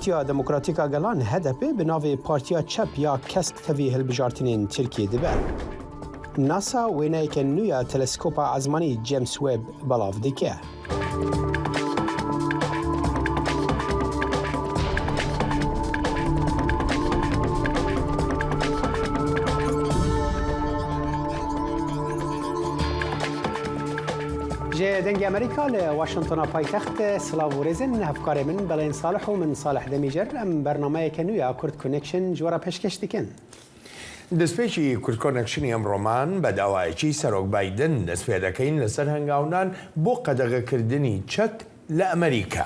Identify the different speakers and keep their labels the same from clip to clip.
Speaker 1: پارتیا دموکراتیکا گلان هدف به ناو پارتیا چپ یا کست کوی هلبجارتنین ترکیه دبر. ناسا وینایی که نویا تلسکوپ آزمانی جیمز ویب بلاف دیگه. دنگ امریکا لواشنطن پایتخت سلاو ورزن هفکار من بلین صالح و من صالح دمیجر ام برنامه کنویا کرد کنکشن جورا پشکش دکن.
Speaker 2: دەستپێکی کورد کۆنەکشنی ئەم ڕۆمان بە داوایەکی سەرۆک بایدن دەست پێ دەکەین لەسەر هەنگاونان بۆ قەدەغەکردنی چەک لە ئەمریکا.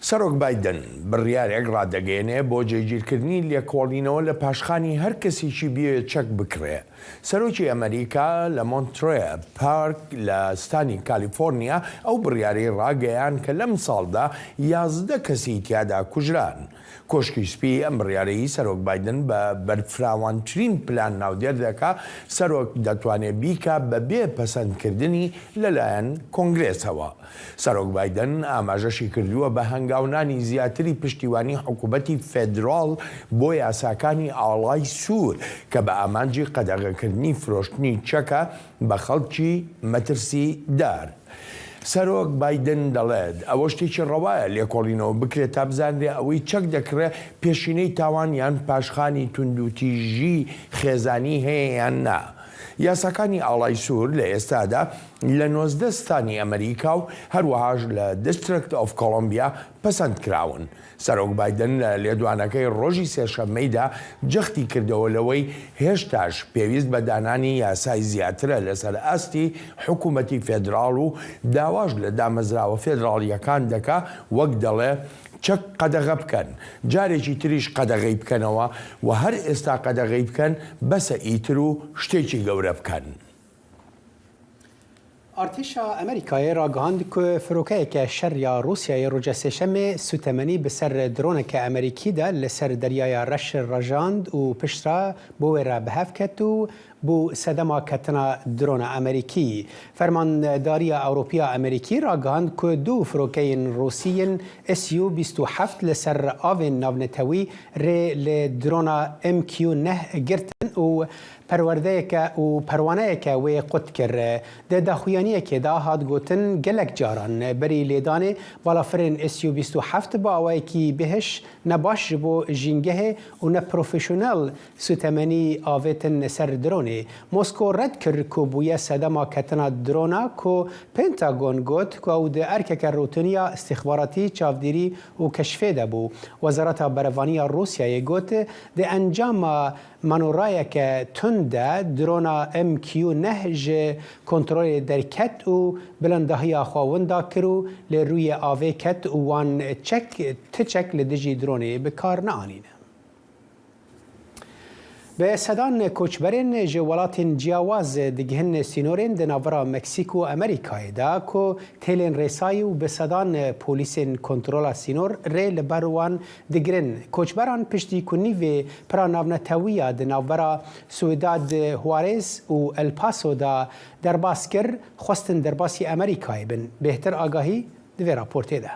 Speaker 2: سەرۆک بایدن بڕیارێک ڕادەگەێنێ بۆ جێگیرکردنی لێکۆڵینەوە لە پاشخانی هەر کەسێکی بێ چەک بکرێ. سەرۆکی ئەمریکا لە مۆنترێ پارک لە ستانی کالیفۆرنیا ئەو بڕیارەی ڕاگەیان کە لەم ساڵدا 11 کەسی تیادا کوژران. کۆشکی سپی ئەم بڕیارەی سەرۆک بایدن بە بەرفراوانترین پلان ناودێر دەکا سەرۆک دەتوانێت بیکە بەبێ پەسەندکردنی لەلایەن کۆنگرێسەوە. سەرۆک بایدن ئاماژەشی کردووە بە هەنگاونانی زیاتری پشتیوانی حکوومەتی فێدراڵ بۆ یاساکانی ئاڵای سوور کە بە ئامانجی قەدەغەکردنی فرۆشتنی چەکە بە خەڵکی مەترسی دار. سەرۆک بایدن دەڵێت ئەوە شتێکی ڕەوایە لێکۆڵینەوە بکرێت تا بزانرێ ئەوەی چەک دەکرێت پێشینەی تاوان یان پاشخانی توندوتیژی خێزانی هەیە یان نا. یاساکانی ئاڵای سوور لە ئێستادا لە 19 ستانی ئەمریکا و هەروەهاش لە دیستریکت ئۆف کۆلۆمبیا پەسەند کراون. سەرۆک بایدن لە لێدوانەکەی ڕۆژی سێشەممەیدا جەختی کردەوە لەوەی هێشتاش پێویست بە دانانی یاسای زیاترە لەسەر ئاستی حکوومەتی فێدراڵ و داواش لە دامەزراوە فێدراڵیەکان دەکا وەک دەڵێ چەک قەدەغە بکەن، جارێکی تریش قەدەغەی بکەنەوە و هەر ئێستا قەدەغەی بکەن بەسە ئیتر و شتێکی گەورە بکەن.
Speaker 1: ارتشا امریکای را گهاند که فروکه شر یا روسیای روز سه‌شنبه سوتمنی به سر درونک امریکی ده لسر دریای رش رژاند و پشترا بو را بهف کت و بو صدما کتنا درون امریکی. فرمانداری اروپیا امریکی را گهاند که دو فروکه روسیین SU 27 لسر آوین ناونتوی ر درون MQ9 گرتن و پرورده که و پروانه که و قد کرد ده دخویانی که ده هاد گوتن گلک جاران بری لیدانه بالا فرن SU 27 با اوای کی بهش نباش بو جینگه و نه پروفشنال سوتمنی آویتن سر درونه. مسکو رد کرد که بوی صدما کتنا درونا که پنتاگون گوت که او ده ارکک روتونیا استخباراتی چافدیری و کشفه ده بو. وزارت بروانی روسیه گوت ده انجام منورای که تنده درونا MQ9 ج کنترل درکت و بلندهی خواوندا کرو لروی آوه کت و وان چک لدجی درونه بکار نانینه. به صدان کوچبرین جوالات جیاواز دگهن سینورین دناورا مکسیکو امریکای دا که تیلین رسایی و به صدان پولیسین کنترول سینور ریل بروان دگرن کوچبران پشتی کنی و پراناونتویا دناورا سویداد هوارز و الپاسو دا درباس کر خواستن درباسی امریکای بن بهتر آگاهی دوی راپورته ده.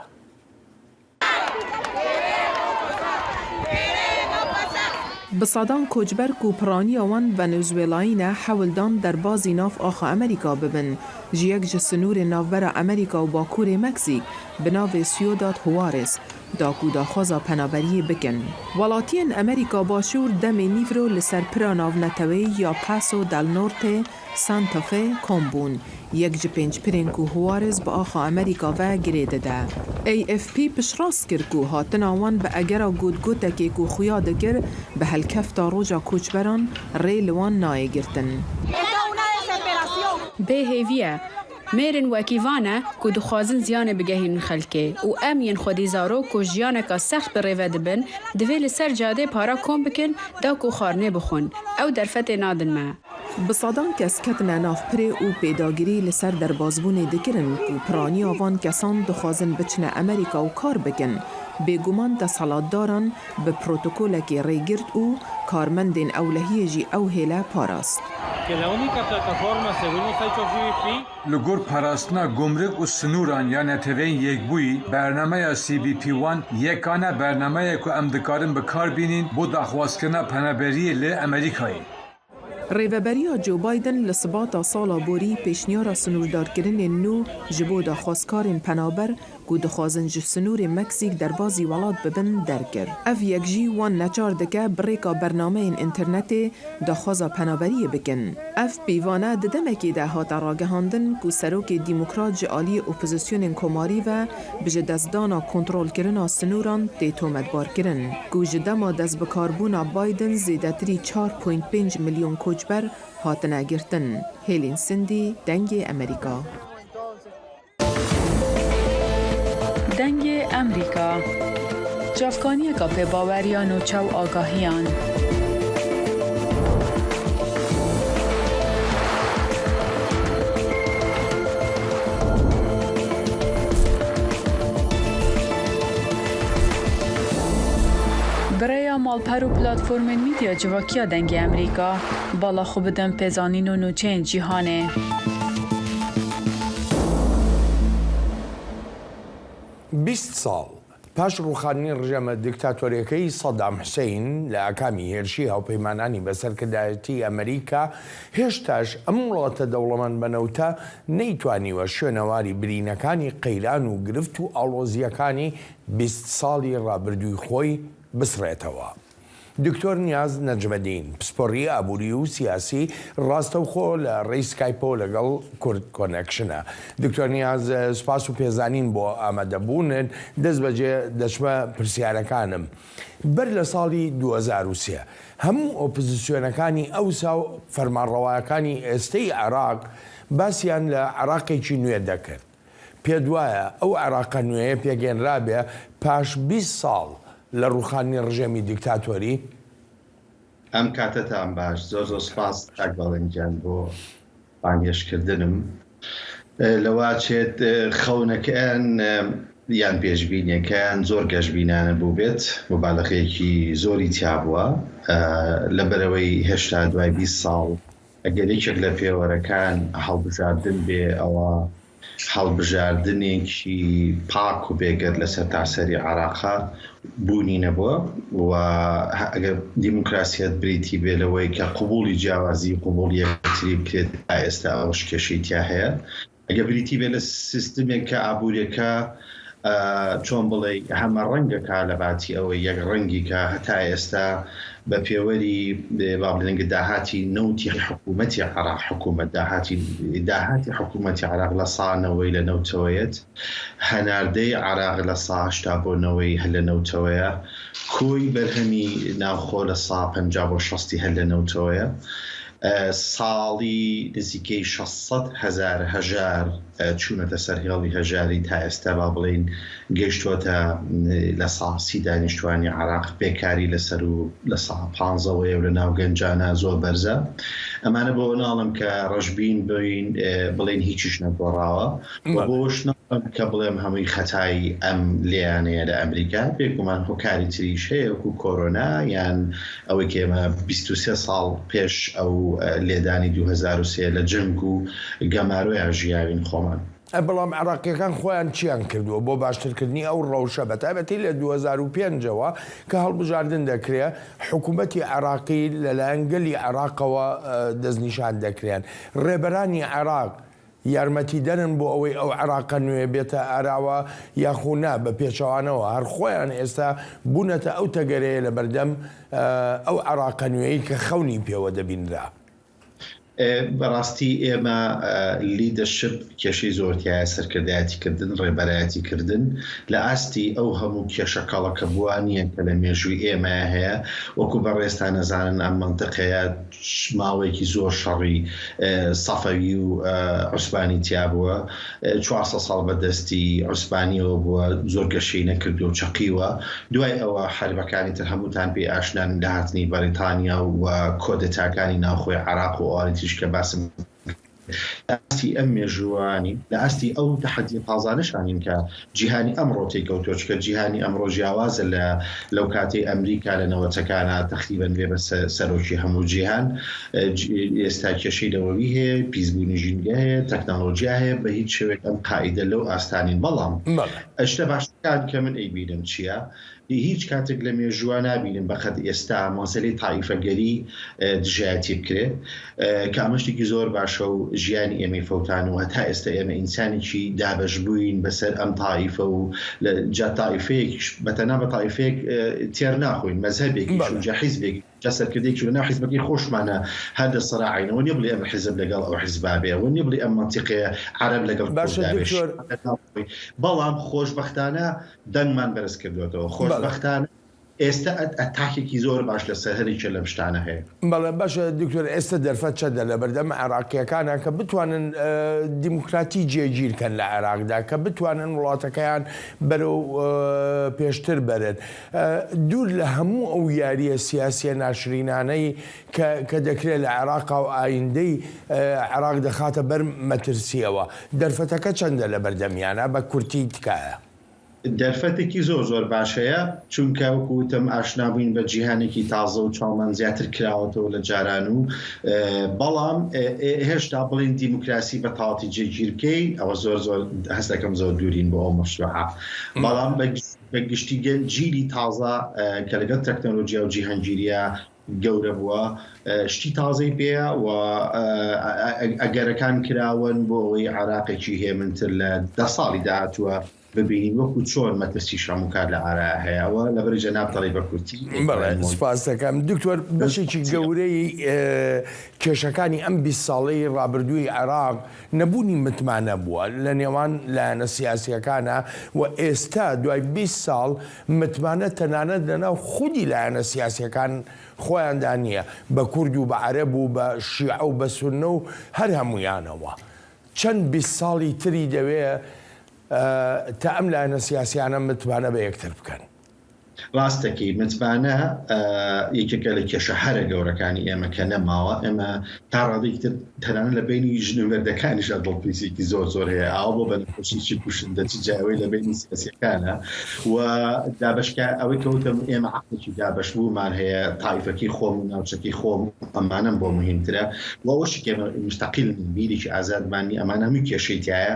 Speaker 3: بصدان کوچبرگ و پرانی وان ونزویلاین حولدان در بازی ناف آخا امریکا ببن جیک جسنور نافبر امریکا و باکور مکزیک بناو سیوداد هوارز داکو داخوزا پنابری بکن. ولاتین امریکا باشور دم نیفرو لسر پراناو نتوی یا پاسو دل نورت سانتافه کامبون یک جپنج پرینکو هوارز با آخا امریکا و گریده ده. AFP پشراس کرکو هاتن آوان به اگرا گود کو خویاده گر به هلکف تا روژا کوچبران ریلوان نای گرتن.
Speaker 4: به هیویه میرن وکیوانه که دخوازن زیانه بگهین خلکه و امین خودی زارو که جیانه که سخت بریوه دبن دویل سر جاده پارا کن بکن دا که خارنه بخون او در فتح نادن ما.
Speaker 3: بصدان کس کتنا ناف پره و پیداگیری لسر در بازبون دکرن و پرانی آوان کسان دخوازن بچنه امریکا و کار بکن بگومان تسلط دارن به پروتوکول که ریگرد و کارمندین اولهی جی او هیله پاراست.
Speaker 5: لگور پاراستنا گمرک و سنوران یا نتوین یک بوی برنامه CBP1 یکانه برنامه که امدکارن بکار بینین بود دخواستکرنا پنابری لی امریکایی.
Speaker 3: ریوبریا جو بایدن لسباتا سالا بوری پیشنیارا سنوردارکرین نو جبو دخواستکارین پنابر که دخوازن جو سنور مکزیک در بازی ولاد ببن درکر. اف یک جی وان نچار دکه بریکا برنامه این انترنت دخوازا پنابری بکن. اف بیوانه ددمکی ده هات راگهاندن که سروک دیموکرات جعالی اپوزیسیون کماری و بجه دزدانا کنترول کرنا سنوران دیتومت بار کرن. که جدما دز بکاربونا بایدن زیدتری 4.5 میلیون کوچبر هاتنه گرتن. هیلین سندی، دنگ امریکا.
Speaker 4: دنگ امریکا جافکانی کا په باوریان و چو آگاهیان برای مالپر و پلاتفورم میدیا جواکیا دنگ امریکا بالا خوبدن پزانین و نوچین جیهانه
Speaker 2: 20 ساڵ پاش ڕووخاندنی ڕژێمە دیکتاتۆریەکەی سەدام حوسێین لە ئاکامی هێرشی هاوپەیمانانی بەسەرکردایەتی ئەمریکا هێشتاش ئەم وڵاتە دەوڵەمەند بنەوتە نەیتوانیوە شوێنەواری برینەکانی قەیران و گرفت و ئاڵۆزیەکانی 20 ساڵی ڕابردووی خۆی بسڕێتەوە. دکتۆر نیاز نەجمەدین پسپۆڕی ئابووری و سیاسی ڕاستەوخۆ لە ڕێی سکایپۆ لەگەڵ کورد کۆنێکشنە. دکتۆر نیاز سپاس و پێزانین بۆ ئامادەبوونن دەست بەجێ دەچمە پرسیارەکانم. بەر لە ساڵی 2003 هەموو ئۆپۆزیسیۆنەکانی ئەوسا و فەرمانڕەوایەکانی ئێستەی عێراق باسییان لە عێراقێکی نوێ دەکرد. پێت وایە ئەو عێراقە نوێیە پێگەێنرابێ پاش 20 ساڵ لە ڕووخاندنی ڕژێمی دیکتاتۆری؟
Speaker 6: ئەم کاتتان باش زۆر سپاس تاکباڵنجان بۆ بانگێشکردنم. لەواچێت خەونەکەیان یان پێشبینیەکەیان زۆر گەشتبینانە بوو بێت مبالغەیەکی زۆری تیا بووە لەبەرەوەی هێشتا دوای 20 ساڵ ئەگەر یەکێک لە پێوەرەکان هەڵبژاردن بێ ئەوە هەڵبژاردنێکی پاک و بێگەر لەسەر تاسەری عێراقا بوونی نەبووە و ئەگەر دیموکراسیەت بریتی بێ لەوەی کە قبوڵی جیاوازی قبوڵ یەکتری بکرێت تا ئێستا ئەوەش کێشەی تیا هەیە. ئەگەر بریتی بێ لە سیستمێک کە ئابوووریەکە چۆن بڵێ هەمە ڕەنگەکە لە باتی ئەوەی یەک ڕەنگی کە هەتا ئێستا بە پێوەری با بڵێنگە داهاتی نەوتی حکوومەتی عێراق حکوومەت داهاتی حکوومەتی عێراق لە ساڵنەوەی لە نەوتەوەیەت هەناردەی عێراق لە سا 80 بۆ 90 هەر لە نەوتەوەیە کۆی بەرهەمی ناوخۆ لە سا 50 بۆ 60 هەر لە نەوتەوەیە ساڵی نزیکەی 600,000 هەژار چوونەتە سەر هێڵی هەژاری تا ئێستا با بڵێن گەیشتووەتە لە ساسی دانیشتوانی عێراق بێکاری لەسەر و لە سا 15ەوەیە و لە ناو گەنجانە زۆر بەرزە. ئەمانە بۆ ناڵم کە ڕەشبین بڵێن هیچیش نەگۆڕاوە بۆش کە بڵێم هەمووی خەتای ئەم لێیانەیە لە ئەمریکا پێکمان هۆکاری تریش هەیە وەکو کۆرۆنا یان ئەوەی کێمە 23 ساڵ پێش ئەو لێدانی 2003 لە جنگ و گەمارۆیان ژیاوین خۆمان.
Speaker 2: بەڵام عێراقیەکان خۆیان چیان کردووە بۆ باشترکردنی ئەو ڕەوشە بەتایبەتی لە 2005ەوە کە هەڵبژاردن دەکرێت حکوومەتی عێراقی لەلایەن گەلی عێراقەوە دەستنیشان دەکرێن. ڕێبەرانی عێراق یارمەتی دەرن بۆ ئەوەی ئەو عێراقە نوێ بێتە ئاراوە یاخونا بە پێچەوانەوە هەر خۆیان ئێستا بوونەتە ئەو تەگەرەیە لە بەردەم ئەو عێراقە نوێی کە خەونی پێوە دەبینرا.
Speaker 6: بەڕاستی ئێمە لیدەرشپ کێشەی زۆرتیایە سەرکردایەتیکردن ڕێبەرایەتیکردن لە ئاستی ئەو هەموو کێشەکەڵەکە بووانیە کە لە مێژووی ئێمە هەیە وەکو بەڕێستان نەزانن ئەم منتقەیە ماوەیەکی زۆر شەڕی سەفەوی و عوسمانی تیا بووە 400 ساڵ بەدەستی عوسمانیەوە بووە زۆر گەشەی نەکردو و چەقیوە دوای ئەوە حربەکانی تر هەمووتان پێی ئاشنان داهاتنی بەریتانیا و کۆدەتاکانی ناوخۆی عێراق و ئاریتیش کە باسم ئاستی ئەم مێژووانی لە ئاستی ئەو تەحەدی تازانشانین کە جیهانی ئەمڕۆ تێکەوتۆچ کە جیهانی ئەمڕۆ جیاوازە لەو کاتەی ئەمریکا لە نەوەتەکانە تەقریبەن بێ بە سەرۆکی هەموو جیهان ئێستا کێشەی دەوەوی هەیە پیسبوونی ژینگە هەیە تەکنۆلۆژیا هەیە بە هیچ شێوێک ئەم قاعیدە لەو ئاستانین بەڵام ئەشتە باشەکان کە من ئەیبینم چییە؟ هیچ کاتێک لە مێژووە نبینم بەخەت ئێستا مەسەلەی تایفەگەری دژایەتی بکرێت کە ئەمەشتێکی زۆر باشە و ژیانی ئێمەی فەوتان و هەتا ئێستا ئێمە ئینسانێکی دابەش بووین بەسەر ئەم تایفە و جا تایفەیەک بەتەنها بە تایفەیەک تێر ناخۆین مەزهەبێکی جا حیزبێکی جا سەرکردێکی لە ناو حیزبەکەی خۆشمانە هەردە سەراعینەوە نییە بڵێ ئەمە حیزب لەگەڵ ئەو حیزبابێ و نییە بڵێ ئەم منتیقەیە عەرەب لەگەڵ بەڵام خۆشبەختانە دەنگمان بەرز کردوێتەوە خۆشبەختانە ئێستا ئەتاکێکی زۆر باش لە سەهەرێکە لەم شتانە هەیە.
Speaker 2: بەڵێ باشە دکتۆر ئێستا دەرفەت چەندە لە بەردەم عێراقیەکانە کە بتوانن دیموکراتی جێگیرکەن لە عێراقدا کە بتوانن وڵاتەکەیان بەرەو پێشتر بەرن دوور لە هەموو ئەو یاریە سیاسیە ناشرینانەی کە دەکرێت لە عێراق و ئایندەی عێراق دەخاتە بەر مەترسیەوە دەرفەتەکە چەندە لە بەردەمیانە بە کورتی تکایە؟
Speaker 6: دەرفەتێکی زۆر باشەیە چونکە وەکوتم ئاشنابووین بە جیهانێکی تازە و چاومان زیاتر کراوەتەوە لە جاران و بەڵام هێشتا بڵین دیموکراسی بە تاواتی جێگیرکەی ئەوە زۆر هەست دەکەم زۆر دوورین بۆ ئەو مەشروعە بەڵام بە گشتی جیلی تازە کە لەگەڵ تەکنۆلۆژیا و جیهانگیریە گەورە بووە شتی تازەی پێە و ئەگەرەکان کراون بۆ ئەوەی عێراقێکی هێمنتر لە 10 ساڵی داهاتووە ببینین وەکو چۆن مەترسی شەموکار لە ئارا هەیەەوە لە بەری جەناب دەڵی بە کورتی.
Speaker 2: سوپاس دەکەم دکتۆر بەشێکی گەورەی کێشەکانی ئەم 20 ساڵەی ڕابردووی عێراق نەبوونی متمانە بووە لە نێوان لایەنە سیاسیەکانە و ئێستا دوای 20 ساڵ متمانە تەنانەت لەناو خودی لایەنە سیاسیەکان خۆیاندا نییە بە کورد و بە عەرەب و بە شیعە و بە سوننە و هەر هەمویانەوە چەند 20 ساڵی تری دەوێت تا ئەم لایەنە سیاسیانە متمانە بە یەکتر بکەن.
Speaker 6: ڕاستەکەی متمانە یەکێکە لە کێشە هەرە گەورەکانی ئێمە کە نەماوە ئێمە تا ڕادێکتر تەنانە لە بینی ژنوێردەکانیش دڵپیسێکی زۆر هەیە ئاوا بۆ بە نەخۆشیی کوشندە جاوەی لە بینی سیاسیەکانە و دابشکە ئەوەی کەوتم ئێمە عقلێکی دابش بوومان هەیە تایفەکەی خۆم و ناوچەکەی خۆم ئەمانم بۆ مهمترە و ئەوەشی کە مستەقیل بیرێکی ئازادمانی ئەمانە هەمووی کێشەی تایە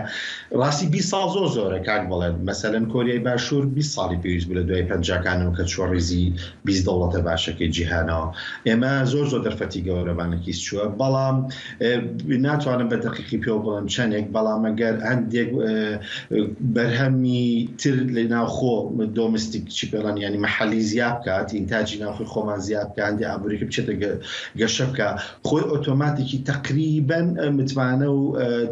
Speaker 6: ڕاستی 20 ساڵ زۆرە کاک بڵێن مەسەلەن کۆریای باشوور 20 ساڵی پێویست بوو لە دوای پەنجاکان کە چۆڕیزی 20 دەوڵەتە باشەکەی جیهانەوە ئێمە زۆر دەرفەتی گەورەبانێکیس چووە بەڵام ناتوانم بە دقیقی پێ بڵم چەندێک بەڵام ئەگەر هەندێک بەرهەمی تر لە ناوخۆ دۆمستیک چی پێڵان ینی مەحەلی زیاد بکات ئینتاجی ناوخۆی خۆمان زیاد بکە هەندێک ئابوووریکە بچێتە گەشە بکە خۆی ئۆتۆماتیکی تەقریبەن متمانە و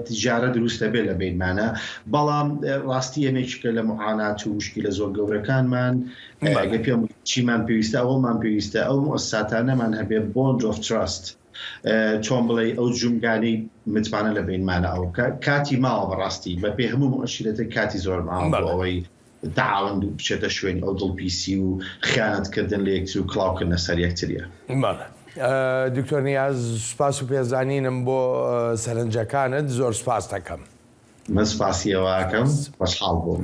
Speaker 6: تیجارە دروستە بێ لە بینمانە بەڵام ڕاستی ئێمەیەکە لە معانات و وشکی لە زۆر گەورەکانمان ئەگە پێم چیمان پێویستە ئەومان پێویستە ئەو مؤسساتانەمان هەبێ بۆند ئۆف تراست چۆن بڵێ ئەو جومگانەی متمانە لە بینمانە ئەو کاتی ماوە بەڕاستی بە پێ هەموو مؤشرەتە کاتی زۆر ماوە بۆ ئەوەی تعاون بچێتە شوێنی ئەو دڵپیسی و خیانەتکردن لە یەکتر و کڵاوکردنە سەر یەکتریە.
Speaker 2: دکتۆر نیاز سوپاس و پێزانینم بۆ سەرنجەکانت زۆر سوپاس دەکەم.
Speaker 6: من سوپاسیەوەکەم خۆشحاڵ بووم.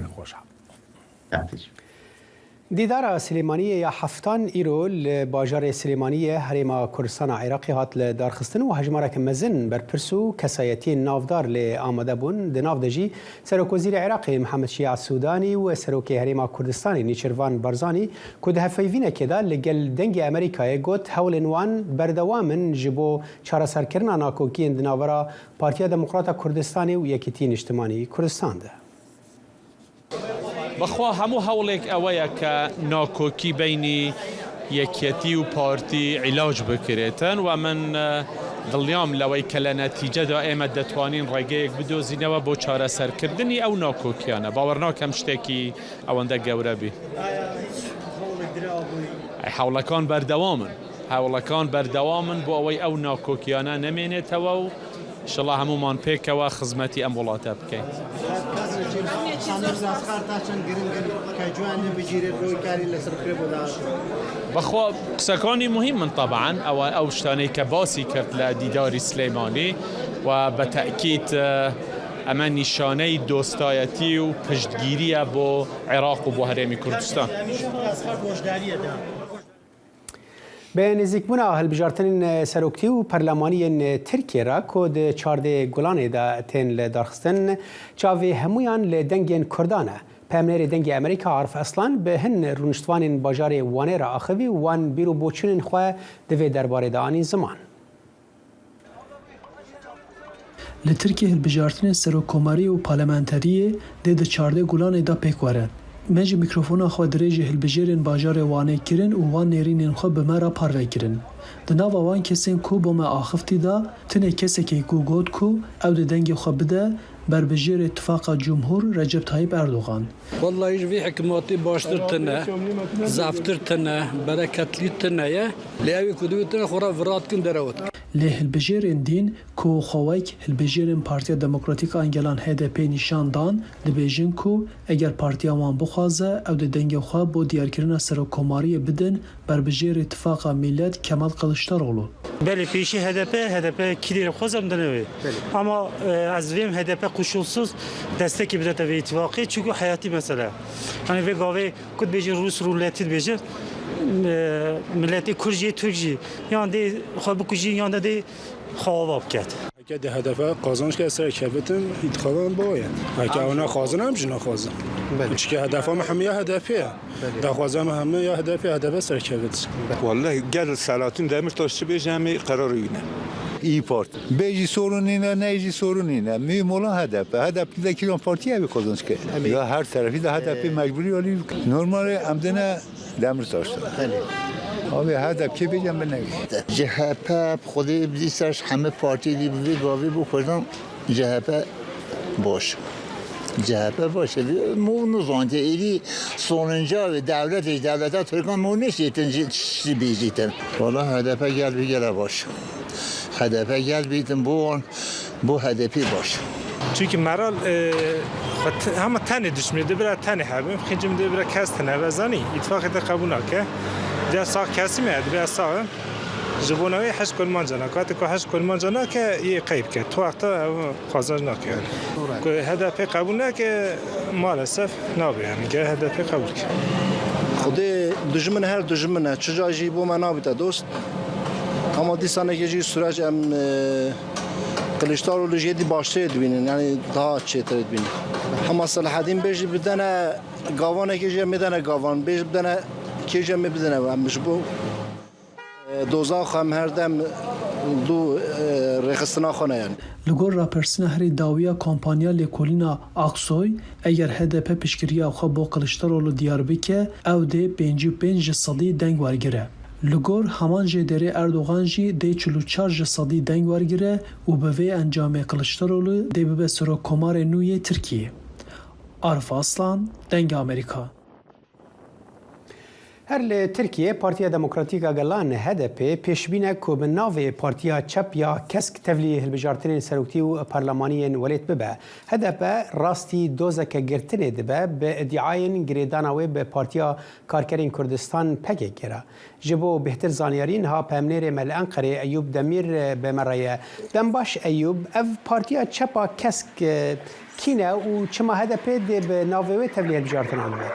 Speaker 1: دیدار سلێمانی یا هەفتان ئیرۆ لە باژارێ سلێمانی هەرێما کوردستانە عێراقی هات لە دارخستن و هەژمارێکی مەزن بەرپرس و کەسایەتی ناودار لێ ئامادە بوون دناو دەژی سەرۆکوەزیری عێراقی محەممەد شیع سوودانی و سەرۆکی هەرێما کوردستانی نیچروان بەرزانی کو هەفەیڤینەکێدا لەگەل دەنگی ئەمریکایە گوت هەولên wan بەردەوامن ji bo çareserkirina nakokiyên di navbera Partiya Demokrata Kurdistanê û Yekîtî Niştimanî Kurdistan de.
Speaker 7: بەخوا هەموو هەوڵێک ئەوەیە کە ناکۆکی بینی یەکێتی و پارتی عیلاج بکرێتن و من دڵنیام لەوەی کە لە نەتیجەدا ئێمە دەتوانین ڕێگەیەک بدۆزینەوە بۆ چارەسەرکردنی ئەو ناکۆکیانە باوەڕ ناکەم شتێکی ئەوەندە گەورە بی. هەوڵەکان بەردەوامن بۆ ئەوەی ئەو ناکۆکیانە نەمێنێتەوە و شڵا هەمومان پێکەوە خزمەتی ئەم وڵاتە بکەین. بخوا قسەکانی مهم طبعا ئەو شتانەی کە باسی کرد لە دیداری سلەیمانی و بە تەکید ئەمە نیشانەی دۆستایەتی و پشتگیریە بۆ عێراق و بۆ هەرێمی کوردستان.
Speaker 1: به نزیکبوونا هەڵبژارتنین سەرۆکتی و پەرلەمانیên ترکیە را کۆ چاردێ گوڵانê da tên li darxistin çavê hemûyan li dengên Kurdan e. Pemnêrê dengê Amerîka Arif Aslan bi hin rûniştvanên bajarê Wanê ra axivî û wan bîrûbûçûnên xwe di vê derbarê de anî ziman.
Speaker 8: Li Tirkiye hilbijartinên serokkomarî û parlamenteriyê dê di çardê gulanê da pêk were. Me ji mikrofona xwe dirêjî hilbijêrên bajarê Wanê kirin û wan nêrînên xwe bi me re parve kirin. Di nava wan kesên ku bo me axiftî da tinê kesekê ku got ku ew di dengê xwe bide berbijêrê Ittifaqa Cumhur Recep Tayyip Erdogan.
Speaker 9: Vallahi ji vê hikûmetê baştir tune, zaftir tune, bereketlî tune ye, lê ew ê ku divê tune xwe re viratkin derewt.
Speaker 8: Lê hilbijêrên dîn ku xewek hilbijêrên Partiya Demokratîk a Gelan HDP nîşan dan dibêjin ku eger partiya wan bixwaze ew di dengê xwe bo diyarkirina serokkomariyê bidin berbijêrê Ittifaqa Millet Kemal Kılıçdaroğlu.
Speaker 10: Belê pêşî HDP kilîrê xwezem dinewê. Ama ez vêm HDP koşulsuz destekê bidete vê îttifaqê çünkü hayatî mesele. Yani vê gavê ku dibêjin Rûs rûletî dibêjin milletê Kurd jî Türk jî yan dê xwe bikujî yan de dê xwe biket.
Speaker 11: Eger de hedefe kazançke serkevetin intixaban boye. Eger ona xwazin jî naxwazin. Çünkü hedefe me hemiye hedefiye. Daxwaza me hemiye hedefe serkevit.
Speaker 12: Vallahi gel Selahattin Demirtaş bêje hemê qerarı yine.
Speaker 13: İyi Parti. Bêjî sorunîne, nejî sorunîne. Mühim olan HDP. HDP de kilon partiye bir kazançke. Ya her tarafı da HDP mecburi oluyor. Normalde emdine Demirtaş'ta. Abi HDP bêjem ben ne?
Speaker 14: CHP خودی بیشترش همه پارتی دیگه گاوی بکنن CHP باش. CHP باشه. مو نزانده ایلی sonunca ve devlete Türkan mı ne şeytin çi bizitin. Valla HDP gel bir gele baş. HDP gel bitin bu HDP baş.
Speaker 10: Çünkü meral ama tane düşmedi biraz tane habim. Xicimde biraz kes tane vezani. İttifakı da kabul nake. ده ساق کسی میاد بیا ساق جبونایی حش کل منجنا کاتی که حش کل منجنا که یه قیب که تو وقتا خازج نکرد که هدف قبول نکه مالسف نبی یعنی که هدف قبول کرد
Speaker 15: خودی دشمن هر دشمنه چجا جیبو من نبیده دوست اما دیسانه که جی سرج ام کلیشتار و لجیدی باشته بینن یعنی daha چیتر بینن اما صلاح الدین بیش بدنه گاوانه که جی میدنه گاوان بیش بدنه کیجا می بدنه و همش بو دوزاخ هم هر دم دو رخصتنا خانه یعنی
Speaker 8: لگور راپرسین هری داویا کمپانیا لیکولینا اکسوی اگر HDP پشکریا خو با کلشترولو دیار بکه او ده 55 صدی دنگ ورگره لگور همان جدری اردوغان جی ده 44 صدی دنگ ورگره و به وی انجام کلشترولو ده به سرو کمار نوی ترکیه عرف اصلان دنگ امریکا
Speaker 1: هر لی ترکیه پارتیا دموکراتیکا گلان HDP پیشبینه که به ناو پارتیا چپ یا کسک تولی هلبجارتنین سروکتی و پارلمانیین ولیت ببه. HDP راستی دوزک گرتنه دبه به ادعاین گریدانوی به پارتیا کارکرین کردستان پگه گره. جبو بهتر زانیارین ها پامنیر مل انقره ایوب دمیر به مرایه. دنباش ایوب اف پارتیا چپا کسک کینه و چما HDP ده به ناوی تولی هلبجارتنین ببه.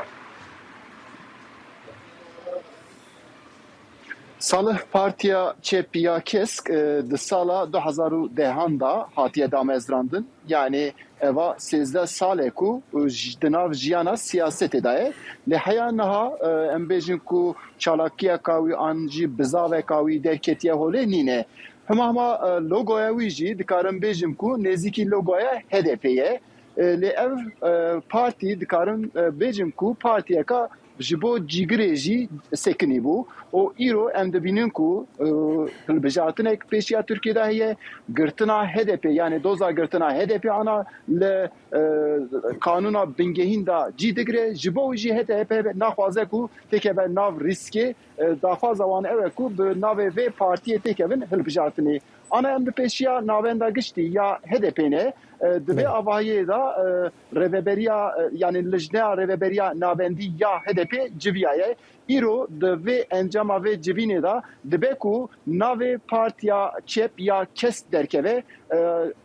Speaker 16: Salih Partiya Çepiya Kesk di sala 2010 da hatiye damezrandın. Yani eva 13 salê ku di nav jiyana siyasetê daye. Li heya niha em bêjin ku çalakiya wî an jî bizaveka wî derketiye holê nîne. Hema logoya wî jî dikarin bêjim ku nêzîkî logoya HDP ye. Li ev partî dikarin bêjim ku partiyeka ji bo cîgirê jî sekinî bû û îro em dibînin ku hilbijartinek pêşiya Tirkiyeyê de heye girtina HDP yani doza girtina HDP ana li kanûna bingehîn da cî digire ji bo jî HDP naxwaze ku têkeve nav rîskê daxwaza wan ew e ku bi navê vê partiyê têkevin hilbijartinê انا ام بپیشیا ناوندا گشتی یا HDP نه دبی آواهی دا ریوبریا یعنی لجنه ریوبریا ناوندی یا HDP جویایه ایرو دبی انجام و جوینه دا دبی کو ناو پارتیا چپ یا کس درکه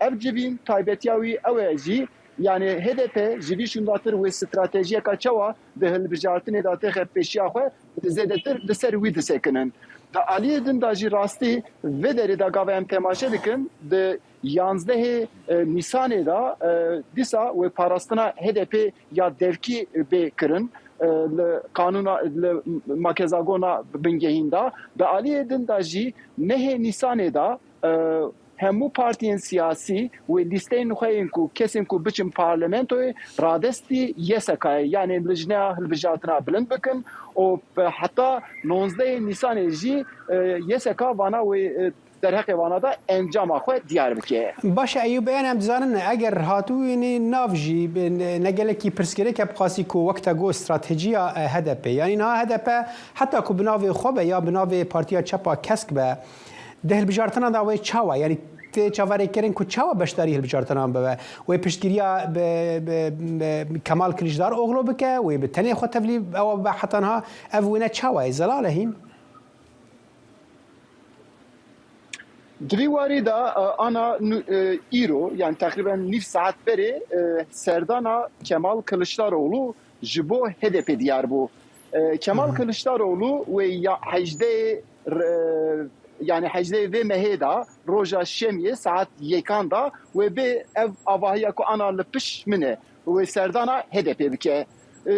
Speaker 16: اف جوین تایبتیاوی اوجی yani HDP jivîşûn datır wê stratejiyeka çawa di hilbijartinê da tê xepêşiya xwe zêdetir li ser wî disekinin. Da aliyê din da jî rastî vê derê da gava em temaşe dikin di 11 Nîsanê da dîsa wê parastina HDP ya devkî bê kirin li kanûna li makezagona bingehîn da di aliyê din da jî nehê Nîsanê da hemû partiyên siyasî wê lîsteyên xwe yên ku kesên ku biçin parlamentoyê radestî yesakayê yani lijneya hilbijartina bilind bikin û heta 19 Nîsanê jî yeseka vana wê derheqê vana da encama xwe diyar bike.
Speaker 1: Baş Eyûb em dizanin eger hatûyê nav jî negelekî pirsgirêk hep qasî ku wekta got stratejiya HDP yani niha HDP heta ku bi navê xwe be ya bi navê partiya çepa kesk be ده هلبجارتنا دا وی چاوا یعنی تی چاوری کردن کو چاوا بشتری هلبجارتنا به و پشتگیریا کمال کلیجدار اوغلو بکه و به تنی خو تفلی او حتنها اوونه چاوا زلاله هین
Speaker 16: دریواری دا انا ایرو yani تقریبا نیم ساعت بری سردانا کمال کلیجداroğlu جبو HDP diyar bu. Kemal Kılıçdaroğlu ve ya hecde yani hecde ve meheda roja şemiye saat yekanda ve be ev avahiya ku ana lpiş mine ve serdana HDP bike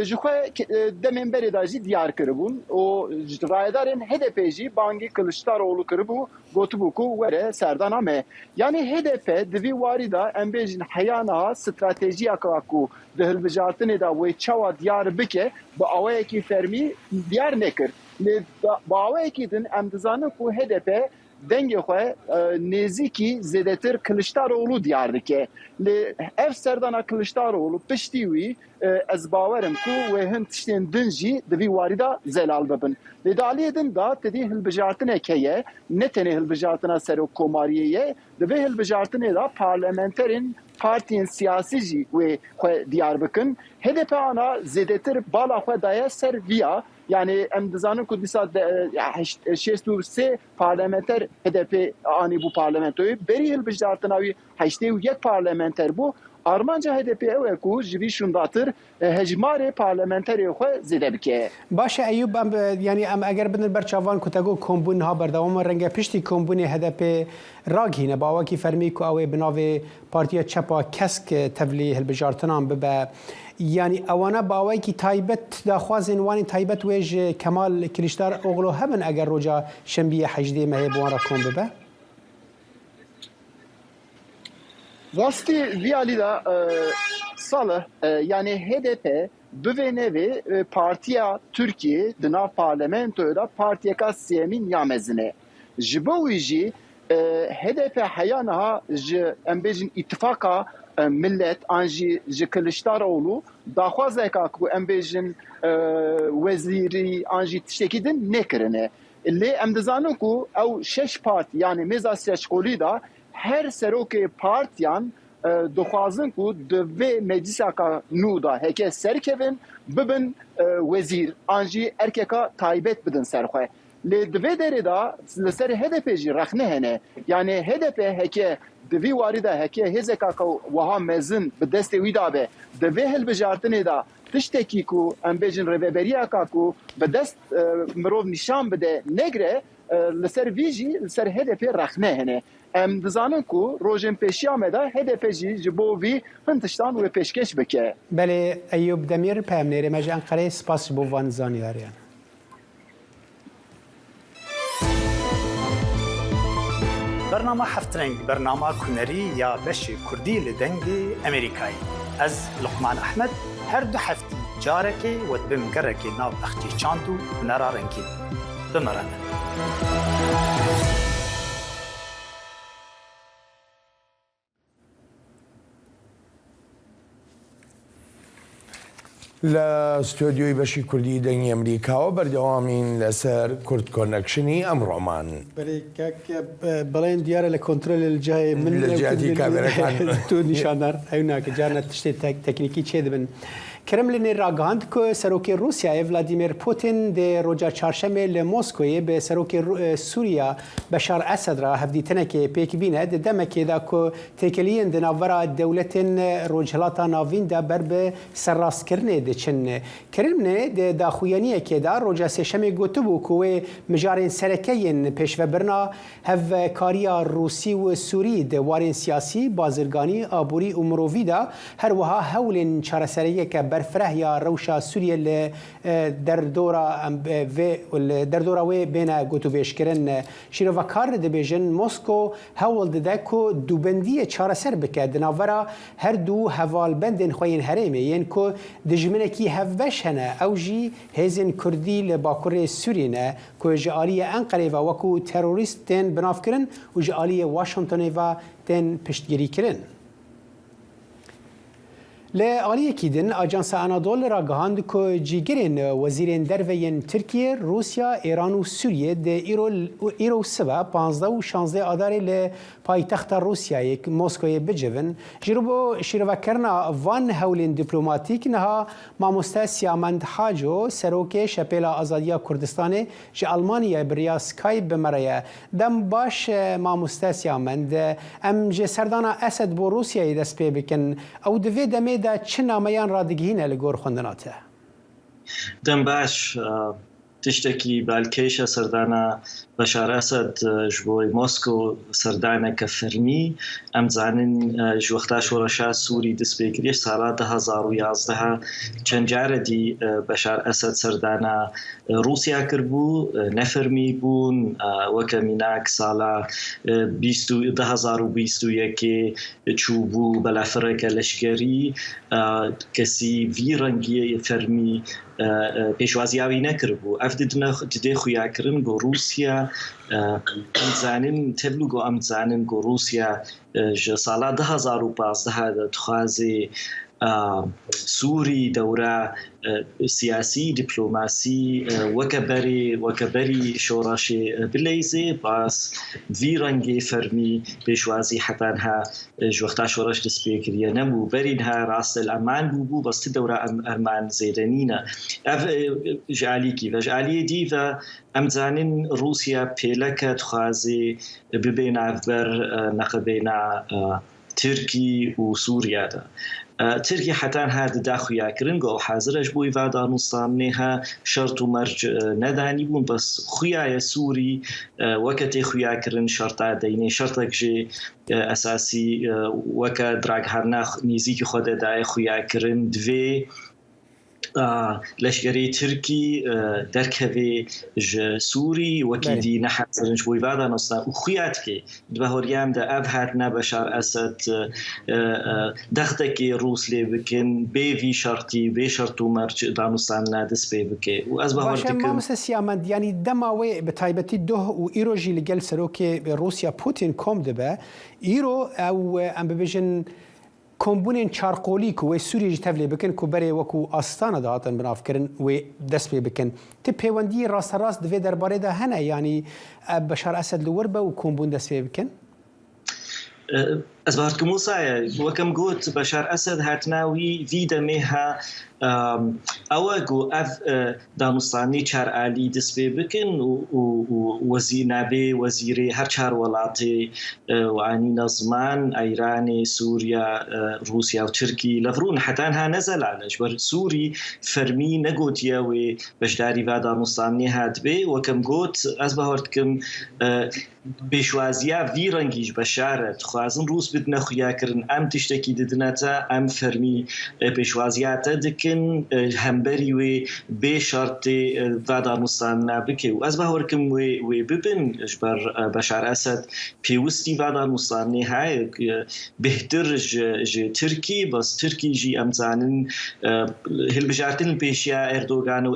Speaker 16: jukhe demin beri da jî diyar kiribûn o rayedarên HDP jî bangî Kılıçdaroğlu kiribû gotibu ku were serdana me yani HDP di vî warî da em bêjin heyana stratejiyeka ku di hilbijartinê da wê çawa diyar bike bi awayekî fermî diyar nekir li bi awayekî din em dizanin ku HDP dengê xwe nêzîkî zêdetir Kılıçdaroğlu diyar dike li ev serdana Kılıçdaroğlu piştî wî ez bawerim ku wê hin tiştên din jî di vî warî da zelal bibin. Lê di aliyê din da tedî hilbijartinek heye ne tenê hilbijartina serokkomariyê ye di vê hilbijartinê da parlamenterên partiyên siyasî jî wê xwe diyar bikin. HDP ana zêdetir bala xwe daye ser vîya yani em dizanin ku dîsa 63 parlamenter HDP anî bu parlamentoyê berî hilbijartina wî 81 parlamenter bû armanca HDP ew ku ji vî şundatır hejmarê parlamenterê xwe zêde bike.
Speaker 1: Baş Eyûb em yani em eger bin berçavan ku te got kombûn ha berdewama renge piştî kombûnê HDP ragîne bawekî fermî ku ew ê bi navê partiya çepa kesk tevlî hilbijartinan bibe yani ewana bawekî taybet daxwazên wanê taybet wê ji Kemal Kiliçdaroğlu hebin eger roja şembiyê hecdê mehê bi wan re kom bibe?
Speaker 16: Rastî vî alî da salih yani HDP bivênevê partiya Türkiye di nav parlamentoya da partiyeka siyemîn ya mezine. Ji bo wî jî HDP heya niha ji em bêjin îtifaka millet an jî ji Kılıçdaroğlu daxwazeka ku em bêjin wezîrî an jî tiştekî din nekirine. Lê em dizanin ku ew 6 parti yani mêza seçkolî da her serokê partiyan dixwazin ku di vê meclîseka nû da heke serkevin bibin wezîr an jî erkeka taybet bidin ser xwe. Lê di vê derê da li ser HDP jî rexne hene yani HDP heke di vî warî da heke hêzeka wiha mezin bi destê wî dabe di vê hilbijartinê da tiştekî ku em bêjin rêveberiyeka ku bi dest mirov nîşan bide negre li ser vî jî li ser HDP rexne hene. Em dizanin ku rojên pêşiya me da HDP jî ji bo vî hin tiştan wê pêşkeş bike.
Speaker 1: Belê Eyûb Demîr peyamnêrê me ji Enqereyê spas ji bo van zanîyariyan.
Speaker 17: برنامه هفترنگ برنامه کنری یا بشی کردی لدنگی امریکایی از لقمان احمد هر دو هفتی جارکی و دبم گرکی ناو اختی چاندو نرارنگی بمرانه
Speaker 2: لاستودیۆی بەشی کوردی دەنگی ئەمریکاوە بەردەوامین لەسەر کورد کۆنەکشنی ئەمڕۆمان.
Speaker 1: بەڵێن دیارە لە کۆنتترۆل لەجای من
Speaker 2: لە جیاتی کامێرەکان
Speaker 1: تو نیشاندار ئەووناکە جارە تشتێک تەکنیکی چێ دەبن. کرملین راگاند که سروکی روسیای ولادیمیر پوتین در روزا چهارشنبه لمسکوی به سروکی سوریا بشار اسد را هفدیتنه که پیک بینه دمه که دا که تکلیین دناورا دولت روجهلاتا ناوین دا بر به سراس کرنه دچن کرملین دا خویانیه که دا روزا سشنبه گوتو بو که مجارین سرکین پیش و برنا هف کاریا روسی و سوری دوارین سیاسی بازرگانی آبوری و مرووی دا هر وها هولین چارەسەریە که برفره یا روشا سوریه ل در دورا و بین گوتوبیش کردن شیروکار دبیجن مسکو هول دده کو دوبندی چارەسەر بکه دناورا هر دو هوال بندن خوین هرمه ین کو دجمنه کی هفوش هنه او جی هزین کردی لباکور سوریه نه کو جالی انقره و وکو تروریستن بناف کرن و جالی واشنطن و تن پشتگیری کرن. لآلیه کیدن آژانس آنادول را گهاند که جیگرین وزیرین دروین ترکیه، روسیا، ایران و سوریه ده ایرو سبا 15 و 16 آذر ل پایتخت روسیا یک مسکوی بجون جربو شیروکرنا وان هولین دیپلماتیک نها ماموسته سیامند حاجو سروک شپیلا آزادیا کردستان ج آلمانیا بریا سکای بمریا دم باش ماموسته سیامند ام ج سردانا اسد بو روسیا دست پی بکن او دوی دمی دا چه نامیان را دگهینه لگور خوندناته؟
Speaker 18: دم باش تشتكي بالكيشة سردانا بشار أسد جبوي موسكو سردانا كفرمي أم زانن جوختا شورشا سوري دسبيكريش سالا 2011 چند جاره دي بشار أسد سردانا روسيا كربو نفرمي بون وكميناك سالا 2021 چوبو بلافرك لشكري كسي ويرنگي فرمي پیشوازیاوی نکربو افدید خویا کرن گو روسیا امزانن تبلو گو امزانن گو روسیا سالا 2015 تخوازی سوري دورة سياسي دبلوماسي وكبري شوراشي بليزي باس فيرانجي فرمي بيشوازي حتى انها جوختا شوراش دسبيكريا نمو برينها راس الامان بوبو بس دورة امان زيدانينا جعلي كيف جعلي دي امزانين روسيا بيلكا تخازي ببين عفبر نقبينا تركي وسوريا دا تركيا حتى هاد داخويا كرنجو حاضرش بوي فادا نصامنها شرط ومرج نداني بون بس خويا سوري وكتي خويا كرن شرطا ديني شرطك جي اساسي وكا دراغ هرناخ نيزيكي خود داي خويا كرن دوي لشکری ترکی درکوی سوری وکیدی نحذرنش بوی وادا نصنا و خویات که دبهوریام ده افهات نبشار اسد دختکی روس لی بکن بی شرطی بی شرطو مرج دانستان نادس بی بکه و از بهور
Speaker 1: تکن ما مثل سیامند یعنی دماوی بتایبتی ده و ایرو جی لگل سروک روسیا پوتین کم دبه ایرو او ام ببیجن کمبونین چارقولی که سوریه تفلی بکن که برای وکو آستانه دهاتن بناف کرن و دست پی بکن تی پیوندی راست راست دوی درباره ده هنه یعنی بشار اسد لوربه و کمبون دست پی بکن؟
Speaker 18: از بهار که موسیه وکم گوت بشار اسد هاتناوی ویده میها اوگو اف دانستانی چار عالی دست پی بکن و وزیر وزیری هر چار ولاتی و عنی نظمان ایران سوریا روسیا و ترکی لفرون حتی انها نزل علش بر سوری فرمی نگوتیه و بشداری و دانستانی هات بی وکم گوت از بهار کم پیشوازیا ویرنگیش بشارت خوازن روس بد نخویا کرن ام تشتکی ددنتا ام فرمی پیشوازیات دکن همبری و به شرط وادار مستان بکه و از بهار کم و ببین بر بشار اسد پیوستی وادار مستان های بهتر ج ترکی بس ترکی جی امزانن هل بجارتن پیشیا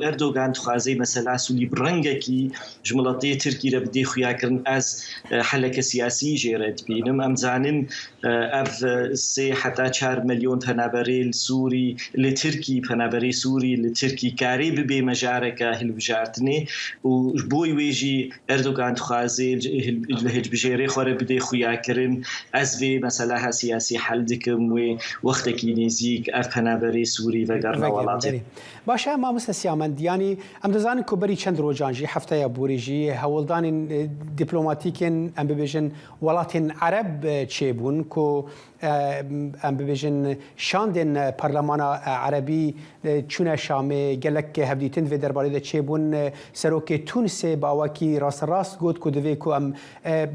Speaker 18: اردوغان تخازی مثلا سولی برنگه کی جملاتی ترکی را بدی خویا کرن از حلقه سیاسی جرات بینم امزانن اف سي حتى 4 مليون پنابری سوری لترکی پنابری سوری لترکی کاری به مجارکه هلبجارتنی و بوی ویجی اردوغان خوازی لهج بجیری خوره بده خویا کرن از وی مثلا سیاسی حل دکم و وقت کی نزیک اف پنابری سوری و گرنا ولاتی
Speaker 1: باشه ما مثل سیامندیانی ام دزان کو بری چند روزانجی هفته یا بوریجی هولدان دیپلماتیکن ام ببیجن ولاتین عرب چیبون کو ام ببیجن شاندن پارلمان عربی چون شام گلک هفدیتن و درباره چیبون سروک تونس باوکی راست گود کو دوی کو ام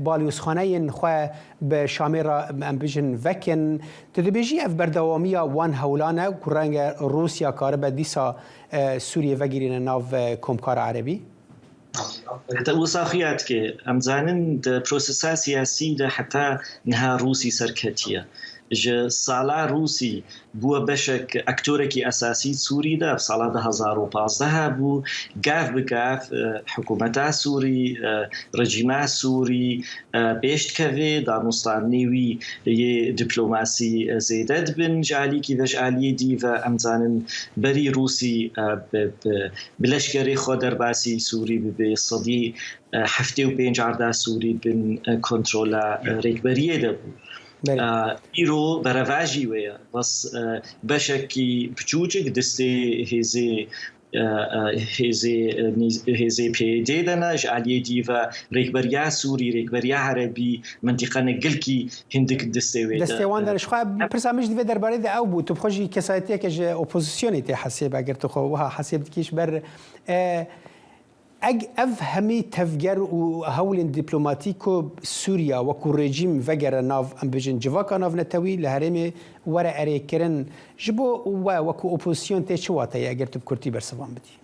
Speaker 1: بالیوس خانه خو به شام را ام ببیجن وکن تدبیجی اف بردوامی وان هولانه کو رنگ روسیا کار به دیسا سوریه وگیرین ناو کمکار عربی
Speaker 18: وصافيات كي امزانن د بروسيسا سياسي ده حتى نها روسي سركتيه ج سالا روسي بو بشك اكتوركي اساسي سوري ده بسالا 2015 بو قاف بقاف حكومتا سوري رجيما سوري بيشت كافي دانوستان نيوي ي دبلوماسي زيدت بن جالي كيفاش علي ديفا امزانن بري روسي بلشكري خودر باسي سوري بصدي هفته و 5 عرضه سوری بن کنترل ریکبریه ده بود ایرو برواجی ویا بس بشکی بچوچک دسته هزي پیدا ناج علی دیو ریکبریا سوری ریکبریا عربی منطقه نگلکی هندک دسته
Speaker 1: وان درش خو برنامج دی درباره ده او بود تو بخوجی کسایتی که اپوزیسیونی ته حساب اگر تو خو وها حساب دکیش بر افهمي تفجر وهول دبلوماتيكو سوريا وكو ريجيم فجر ناف ام بجن جواكا ناف نتوي لهرمي ورا اريكرن جبو وكو اوبوزيسيون تي شواتا اگر تب كرتي برسوان بدي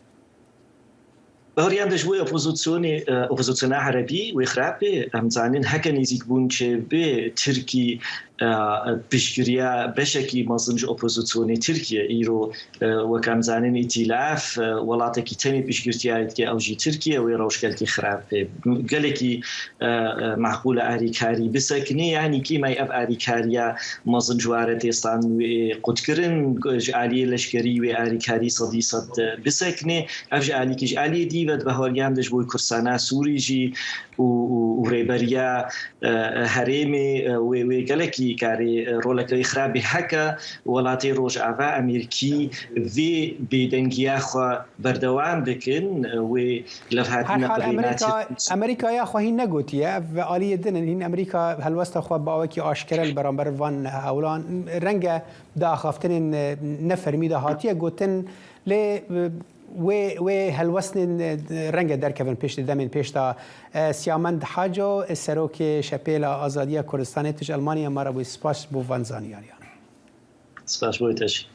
Speaker 18: بهريان دجوي اوبوزيسيون عربي ويخرابي ام زانين هكا نيزيك بونچه به تركي بشكريا بشكي مازنج اوبوزيسيوني تركيا ايرو وكم زانين ائتلاف ولاتكي تاني بشكرتيا او جي تركيا ويروشكلكي خراب قالكي معقوله اريكاري بسكني يعني كيما اب اريكاريا مازنج وارتيستان قدكرن علي لشكري واريكاري صديصه بسكني افج علي كي علي دي ود بهاريان دجوي كرسانا سوريجي وريبريا هرمي وقالكي كاري رولك خرابي حكا ولاتي روج عفا امريكي في بدنجيا خو بردوام بكن ولفهاتنا
Speaker 1: امريكا يا خو هي نغوتيا في اليه دن هين امريكا هلوست خو باوكي اشكرل برامبر وان هولان رنگه دا خفتن نفر ميدا هاتيه گوتن ل و هلوسن رنگ در کفن پیش دمین پیش تا سیامند حاجو سروک شپیلا آزادی کردستان تج المانیا مرا بو سپاس بو وانزانیان
Speaker 18: سپاس بویتش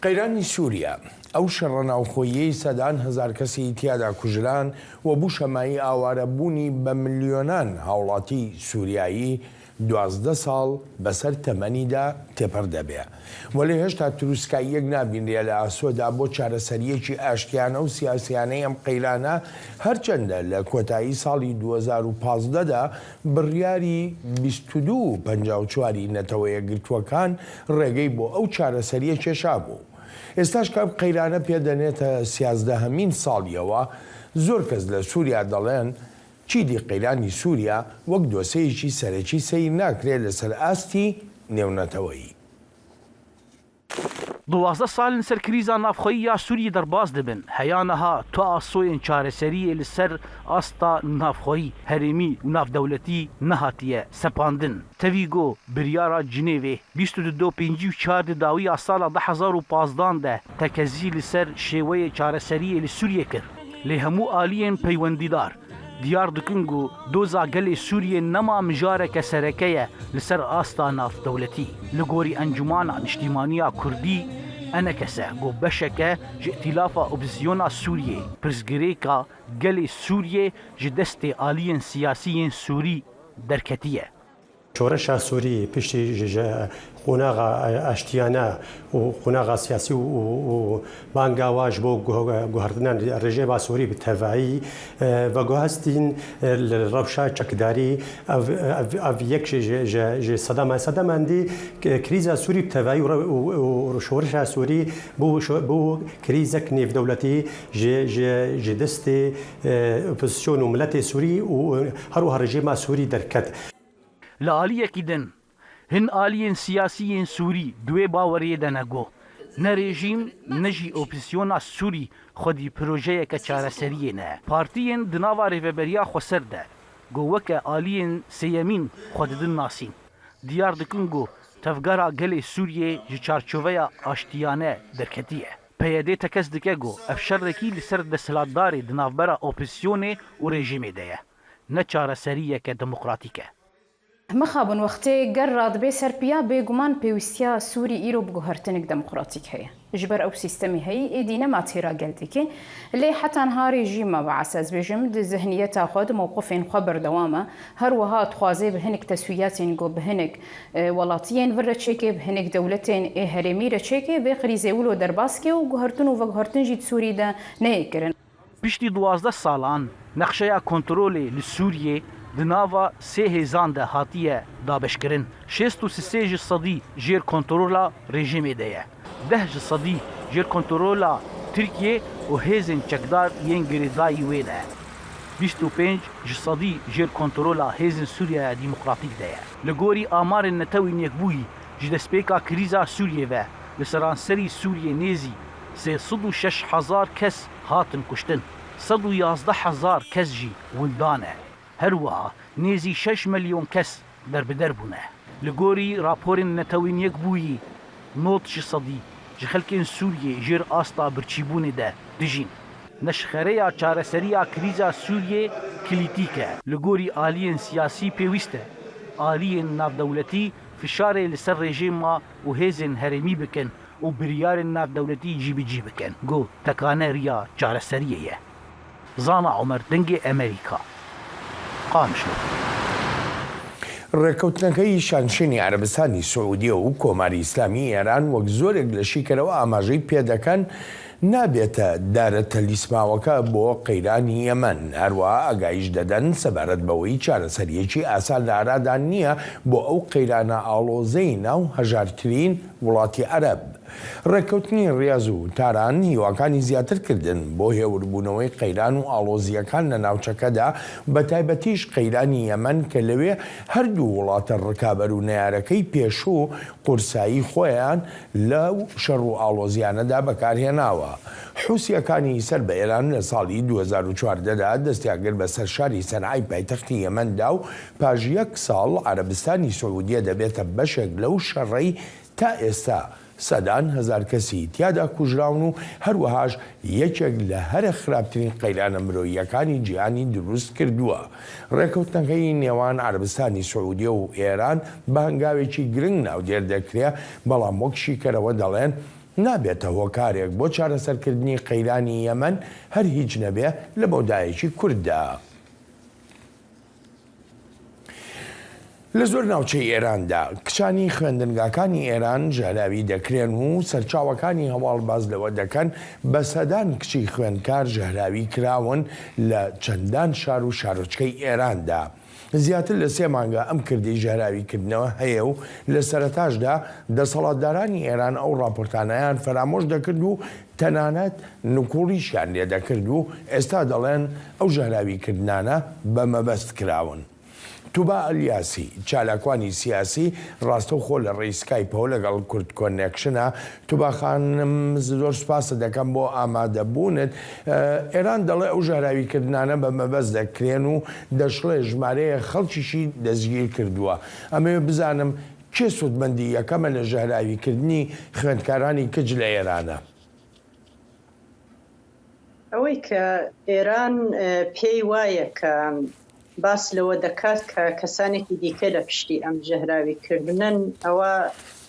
Speaker 2: قەیرانی سووریا ئەو شەڕە ناوخۆیەی سەدان هزار کەسی تیادا کوژران و بوو شەمایی ئاوارەبوونی بە ملیۆنان هاوڵاتی سووریایی 12 ساڵ بەسەر تەمەنیدا تێپەر دەبێ وەڵێ هێشتا تروسکاییەک نابینرێ لە ئاسۆدا بۆ چارەسەریەکی ئاشتیانە و سیاسیانەی ئەم قەیرانە هەرچەندە لە کۆتایی ساڵی 2015دا بڕیاری 2254 نەتەوەیە گرتووەکان ڕێگەی بۆ ئەو چارەسەریە کێشا بوو. ئێستاش کە قەیرانە پێدەنێتە 13هەمین ساڵیەوە زۆر کەس لە سووریا دەڵێن چیدی قەیرانی سووریا وەک دۆسەیەکی سەرەکی سەیر ناکرێت لەسەر ئاستی نێونەتەوەیی.
Speaker 19: 12 سالên ser krîza navxweyiya Sûriyê derbas dibin. Heyanaha tu assoyên çareseriyê li ser asta navxweyî, herêmî û navdewletî nehatiye sepandin. Tevî got biryara Cinêvê 22/4 di dawiya sala 2015 de tekezî li ser şêweyê çareseriyê li Sûriyê kir. Lê hemû aliyên peywendîdar diyar dikin ku doza gelê Sûriyê nema mijareke serekeye li ser asta navdewletî. Li gorî Encumana Niştimaniya Kurdî enekese got beşeke ji îtilâfa opozîsyona Sûriyê pirsgirêka gelê Sûriyê ji destê aliyên siyasîyên Sûrî derketiye.
Speaker 20: شورش سوری پشتی قناغ اشتیانه و قناغ سیاسی و بانگاواج بو گوهردنان رژیم سوری به تبعی و گوهستین ربشا چکداری او یک صدام اندی کریز سوری به تبعی و شورش سوری بو کریزک نیف دولتی جدست اپوزیسیون و ملت سوری و هر رژیم سوری درکت
Speaker 19: لآلیه کدن هن آلیین سیاسیین سوری دوی باوری دنگو نه رژیم نجی اپوزیسیون سوری خودی پروژه که چارەسەریه نه پارتیین دناوا ریوبریا خسر ده گو وکه آلیین سیمین خوددن ناسین دیار دکن گو تفگارا گل سوریه جی چارچوبه آشتیانه درکتیه پیاده تکس دکه گو افشرکی لسر دسلاتداری دنافبرا اپوزیسیونه و رژیمه ده نه چارەسەریه که دموکراتیکه
Speaker 21: مخابن وقتی گراد به سرپیا بگمان پیوستیا سوری ایرو بگوهرتنک دموکراتیک هی جبر او سیستمی هی ایدینه ما تیرا گلتی که لی حتی ها رژیم با اساس بجم د ذهنیت خود موقفین خبر دوامه هر وهات خوازه بهنک تسویاتین گو بهنک ولاتین ور چکی بهنک دولتین هرمی ر چکی به خریزه ولو درباسکی و گوهرتن و گوهرتن جید سوری ده نه کرن
Speaker 19: پشتی 12 سالان نقشه کنترل لسوریه دناوا 3000 ده هاتیه دابشکرین 63 صدی جیر کنترولا رژیم ده 10 صدی جیر کنترولا ترکیه و هزین چکدار ین گریدای ویده 25 صدی جیر کنترولا هزین سوریه دموکراتیک ده لگوری آمار نتوی نیکبوی جدسپیکا کریزا سوریه و لسرانسری سوریه نیزی 306,000 کس هاتن کشتن 111,000 کس جی ولدانه هروها نيزي 6 مليون كس دربونه لغوري رابورين نتوين يكبوي نوت صدي جخلكين سوريا جير استا برچيبوني ده دجين نشخريا چارەسەریya كريزا سوريا كليتيكا لغوري آليين سياسي بيوسته آليين ناف دولتي فشاري لسر رژيما و هيزن هرمي بكن و بريارين ناف دولتي جي بكن جو تكانه ريا چارەسەریه زانا عمر دنگي امريكا
Speaker 2: ڕێکەوتنەکەی شانشینی عەرەبستانی سعودیە و کۆماری ئیسلامی ئێران وەک زۆرێک لە شیکەرەوە ئاماژەی پێدەکەن نابێتە دارە تەلیسماوەکە بۆ قەیرانی یەمەن هەروەها ئاگایش دەدەن سەبارەت بەوەی چارەسەریەکی ئاسان لە ئارادان نییە بۆ ئەو قەیرانە ئاڵۆزەی ناو هەژارترین وڵاتی عەرەب ڕێکەوتنی ڕێز و تاران هیواکانی زیاتر کردن بۆ هێوربوونەوەی قەیران و ئاڵۆزیەکان لە ناوچەکەدا بە تایبەتیش قەیرانی یەمەن کە لەوێ هەردوو وڵاتە ڕکابەر و نەیارەکەی پێشوو قورسایی خۆیان لەو شەڕ و ئاڵۆزیانەدا بەکارهێناوە حوسیەکانی سەر بە ئێران لە ساڵی 2014دا دەستیاگر بەسەر شاری سەنعای پایتەختی یەمەندا و پاش 1 ساڵ عەرەبستانی سعودیە دەبێتە بەشێک لەو شەڕەی تا ئێستا سەدان هزار کەسی تیادا کوژراون و هەروەهاش یەکێک لە هەرە خراپترین قەیرانە مرۆییەکانی جیهانی دروست کردووە. ڕێکەوتنەکەی نێوان عەرەبستانی سعودیە و ئێران بە هەنگاوێکی گرنگ ناودێر دەکرێ بەڵام وەک شیکەرەوە دەڵێن نابێتە هۆکارێک بۆ چارەسەرکردنی قەیرانی یەمەن هەر هیچ نەبێ لە بەودایەکی کورددا. لە زۆر ناوچەی ئێراندا کچانی خوێندنگاکانی ئێران ژەهراوی دەکرێن و سەرچاوەکانی هەواڵباز لەوە دەکەن بە سەدان کچی خوێندکار ژەهراوی کراون لە چەندان شار و شارۆچکەی ئێراندا. زیاتر لە 3 مانگە ئەم کردی ژەهراویکردنەوە هەیە و لە سەرەتاشدا دەسەڵاتدارانی ئێران ئەو ڕاپۆرتانەیان فەرامۆش دەکرد و تەنانەت نکوڵیشیان لێ دەکرد و ئێستا دەڵێن ئەو ژەهراویکردانە بە مەبەست کراون. توبا ئەلیاسی چالاکوانی سیاسی ڕاستەوخۆ لە ڕێی سکایپەوە لەگەڵ کورد کۆنێکشنە توبا خانم زۆر سپاسە دەکەم بۆ ئامادەبوونت ئێران دەڵێ ئەو ژەهراویکردانە بە مەبەست دەکرێن و دەشڵێ ژمارەیە خەڵکیشی دەستگیر کردووە ئەمەوێ بزانم کێ سوودمەندی یەکەمە لە ژەهراویکردنی خوێندکارانی کچ لە ئێرانە
Speaker 22: ئەوەی کە ئێران پێی وایە کە باس لەوە دەکات کە کەسانێکی دیکە لە پشتی ئەم ژەهراویکردنن ئەوە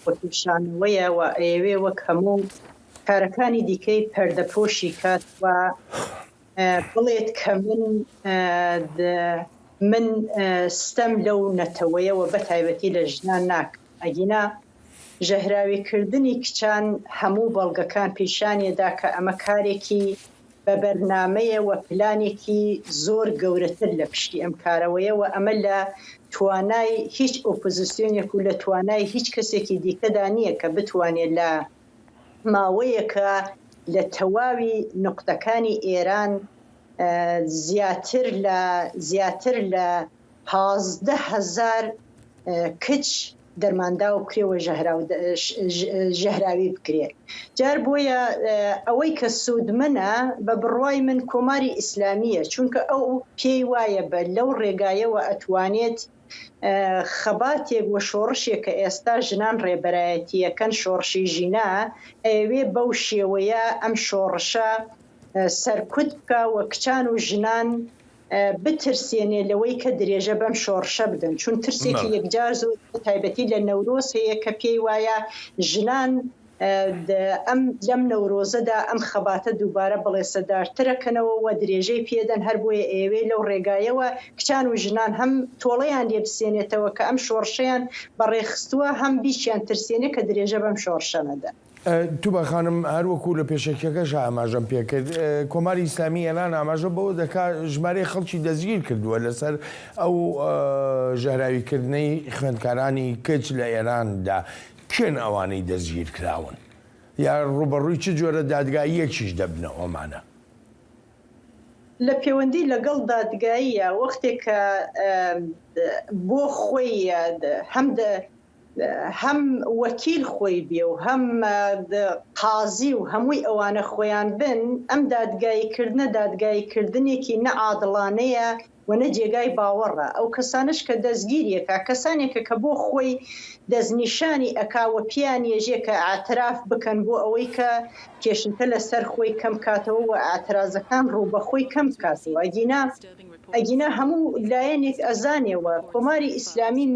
Speaker 22: وەکیشانەوەیە و ئەیەوێ وەک هەموو کارەکانی دیکەی پەردەپۆشی کات و بڵێت کە من من ستەم لەو نەتەوەیەوە بەتایبەتی لە ژنان ناک ئەگینا ژەهراویکردنی کچان هەموو بەڵگەکان پیشانێدا کە ئەمە کارێکی بە بەرنامەیە و پلانێکی زۆر گەورەتر لە پشتی ئەم کارەوەیەوە ئەمە لە توانای هیچ ئۆپۆزیسیۆنێک و لە توانای هیچ کەسێکی دیکەدا نییە کە بتوانێت لە ماوەیەکە لە تەواوی نقطەکانی ئێران زیاتر لە 15,000 کچ دەرمانداو بکرێەوە ژەهراوی بکرێت. جار بۆیە ئەوەی کە سوودمنە بە بڕوای من کۆماری ئیسلامیە، چونکە ئەو پێی وایە بە لەو ڕێگایەوە ئەتوانێت خەباتێک وە شۆڕشێک کە ئێستا ژنان ڕێبەرایەتیەکەن شۆڕشی ژینا ئەوێ بەو شێوەیە ئەم شۆڕشە سەرکوت بکە و کچان و ژنان بترسێنێ لەوەی کە درێژە بەم شۆڕشە بدەن، چون ترسێکی یەکجار زۆر تایبەتی لە نەورۆز هەیە کە پێی وایە ژنان لەم نەورۆزەدا ئەم خەباتە دووبارە بەڵێسەدارترەکەنەوە و درێژەی پێدەن، هەر بۆیە ئێوێ لەو ڕێگایەوە کچان و ژنان هەم تۆڵەیان لێ بسێنێتەوە کە ئەم شۆڕشەیان بەڕێخستووە هەم بیشیان ترسێنێ کە درێژە بەم شۆڕشە نەدە.
Speaker 2: تو بە خانم هەروەکو لە پێشەکەش ئاماژەم پێکرد کۆماری ئیسلامی ئێلان ئاماژە بەوە دەکات ژمارەی خەڵکی دەستگیر کردووە لەسەر ئەو ژەهراویکردنەی خوێندکارانی کچ لە ئێراندا. کێن ئەوانەی دەستگیر کراون یا ڕوبەڕووی چ جۆرە دادگاییەکیش دەبنەوە ئەمانە؟
Speaker 22: لە پەیوەندی لەگەڵ دادگاییە وەختێک کە بۆ خۆی هەم وەکیل خۆی بێ و هەم قازی و هەمووی ئەوانە خۆیان بن، ئەم دادگاییکردنە دادگاییکردنێکی نەعادڵانەیە و نە جێگای باوەڕە. ئەو کەسانش کە دەستگیریەکە کەسانێکە کە بۆ خۆی دەستنیشانی ئەکاوە پیان ێژێ کە ئاعتراف بکەن بۆ ئەوەی کە کێشنتە لەسەر خۆی کەم کاتەوە و ئاعترازەکان ڕووبەخۆی کەم کاتەوە. ئەگینا هەموو لایەنێک ئەزانێەوە کۆماری ئیسلامی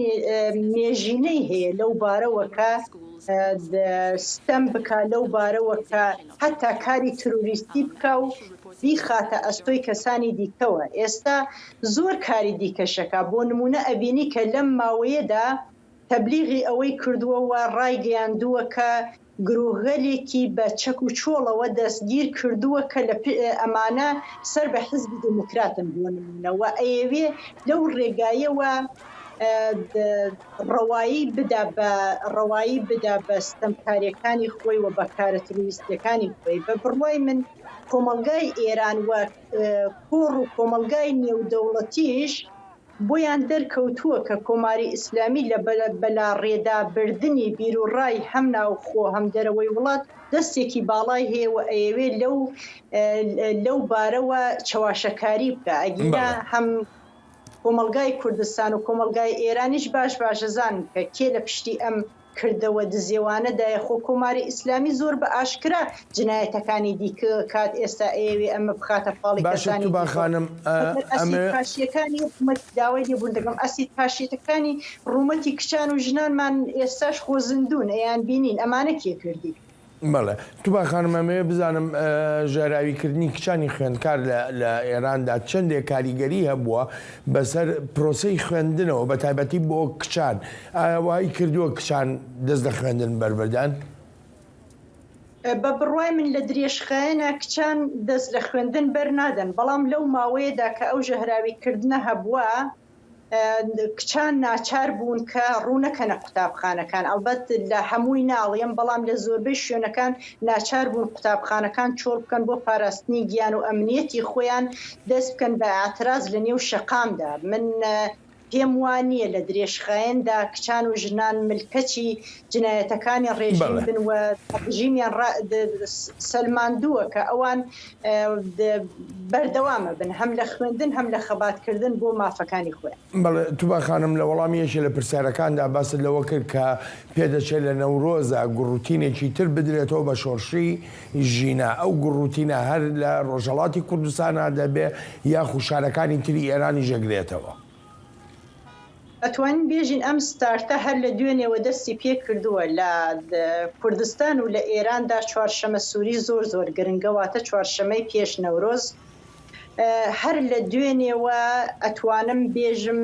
Speaker 22: مێژینەی هەیە لەو بارەوە کە ستەم بکە لەو بارەوە کە حتا کاری تروریستی بکە و بیخاتە ئەستۆی کەسانی دیکەوە. ئێستا زۆر کاری دیکەشەکە بۆ نمونە ئەبینی کە لەم ماوەیەدا تەبلیغی ئەوەی کردووە و ڕایگەیاندووە کە گرۆهەلێکی بە چەک و چۆڵەوە دەستگیر کردووە کە لە ئەمانە سەر بە حزبی دموکراتن بۆ نمونەوە ئەیەوێ لەو ڕێگایەوە ڕەوایی بدا بە ستەمکاریەکانی خۆی و بەکارە تروریستیەکانی خۆی. بە بڕوای من کۆمەلگای ئێران و کۆڕ و کۆمەلگای نێودەوڵەتیش بۆیان دەرکەوتووە کە کۆماری ئیسلامی لە بەلا ڕێدابردنی بیرروڕای هەم ناوخۆ هەم دەرەوەی وڵات دەستێکی باڵای هەیە و ئەیەوێ لەو بارەوە چاواشەکاری بکە. ئەگینا هەم کۆمەلگای کوردستان و کۆمەلگای ئێرانیش باشەزان کە کێ لە پشتی ئەم کردەوە دزێوانەدایە خۆ کۆماری ئیسلامی زۆر بە ئاشکرا جنایەتەکانی دیکە کات ئێستا ئێوێ ئەمە بخاتە پاڵی کەسانی پاشیەکانی حکومەت داوای لێبوون دەگەم ئەسید پاشێتەکانی ڕوومەتی کچان و ژنانمان ئێستاش خۆ زیندوون ئەیان بینین ئەمانە کێ کردی؟
Speaker 2: بەڵێ تو با خانمەمێ بزانم ژێراویکردنی کچانی خوێندکار لە ئێراندا چەندێک کاریگەری هەبووە بەسەر پرۆسەی خوێندنەوە بە تایبەتی بۆ کچان. وای کردووە کچان دەست لە خوێندن بەربەردان؟
Speaker 22: بە بڕوای من لە درێژخایەنە کچان دەست لە خوێندن بەرنادەن، بەڵام لەو ماوەیەدا کە ئەو ژەهراویکردنە هەبووە کچان ناچار بوون کە ڕوونەکەنە قوتابخانەکان. ئەلبەت لە هەمووی ناڵێم بەڵام لە زۆربەی شوێنەکان ناچار بوون قوتابخانەکان چۆڵ بکەن بۆ پاراستنی گیان و ئەمنیەتی خۆیان دەست بکەن بە ئاعتراز لە نێو شەقامدا. من پێم وانییە لە درێژخایەندا کچان و ژنان ملکەچی جنایەتەکانی ڕێژیم بن و ڕژیمیان سەلماندووە کە ئەوان بەردەوامە بن هەم لە خوێندن هەم لە خەباتکردن بۆ مافەکانی خۆیان.
Speaker 2: بەڵێ تو با خانم لە وەڵامیەکی لە پرسیارەکاندا باست لەوە کرد کە پێدەچێت لە نەورۆزە گوڕوتینێکی تر بدرێتەوە بە شۆڕشی ژینە. ئەو گوڕوتینە هەر لە ڕۆژهەڵاتی کوردستانە دەبێ یا خوشارەکانی تری ئێرانی ژەگرێتەوە؟
Speaker 22: ئەتوانین بێژین ئەم ستارتە هەر لە دوێنێەوە دەستی پێ کردووە لە کوردستان و لە ئێراندا چوارشەمە سووری زۆر گرنگەواتە چوارشەمەی پێش نەورۆز هەر لە دوێنێەوە ئەتوانم بێژم